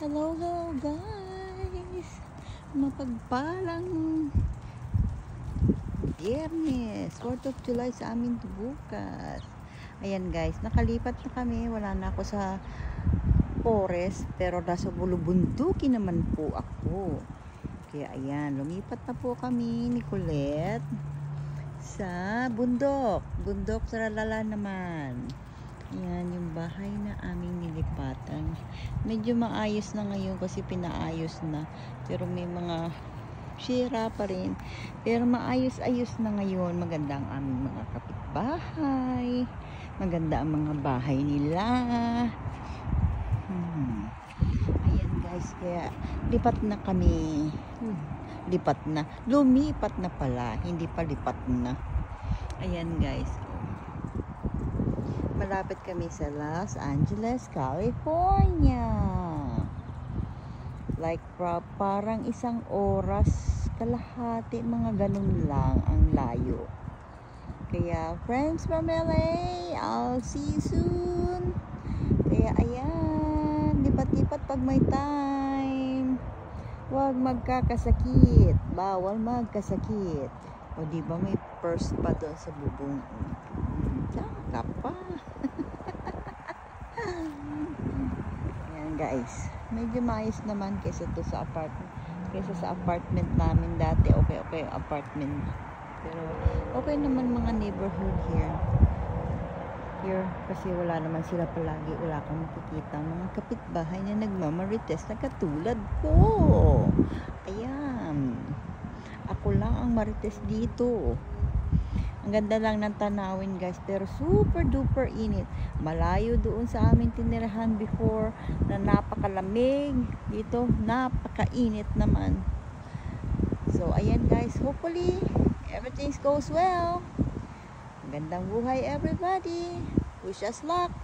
Hello, hello guys! Mapagpalang Biyernes, 4th of July sa amin bukas. Ayan guys, nakalipat na kami. Wala na ako sa forest, pero nasa bulubunduki naman po ako. Kaya ayan, lumipat na po kami ni Colette sa bundok. Bundok sa Ralala naman. Ayan yung bahay na aming nilipatan. Medyo maayos na ngayon kasi pinaayos na. Pero may mga sira pa rin. Pero maayos-ayos na ngayon. Maganda ang aming mga kapitbahay. Maganda ang mga bahay nila. Ayan guys, kaya lipat na kami. Lipat na. Lumipat na pala. Hindi pa lipat na. Ayan guys. Malapit kami sa Los Angeles, California. Like parang 1 oras kalahati, mga ganun lang ang layo. Kaya friends from LA, I'll see you soon. Kaya ayan, lipat-lipat pag may time. Huwag magkakasakit, bawal magkasakit. O diba may purse pa doon sa bubong. Saka pa. Ayan guys, medyo maayos naman kaysa to sa apartment. Kaysa sa apartment namin dati, okay ang apartment. Pero okay naman mga neighborhood here. Here, kasi wala naman sila palagi. Wala kang makikita mga kapitbahay na nagmamarites na katulad ko. Ayan. Ako lang ang marites dito. Ang ganda lang ng tanawin guys, pero super duper init. Malayo doon sa amin tinirahan before na napakalamig. Dito napakainit naman. So ayan guys, hopefully everything goes well. Magandang buhay everybody. Wish us luck.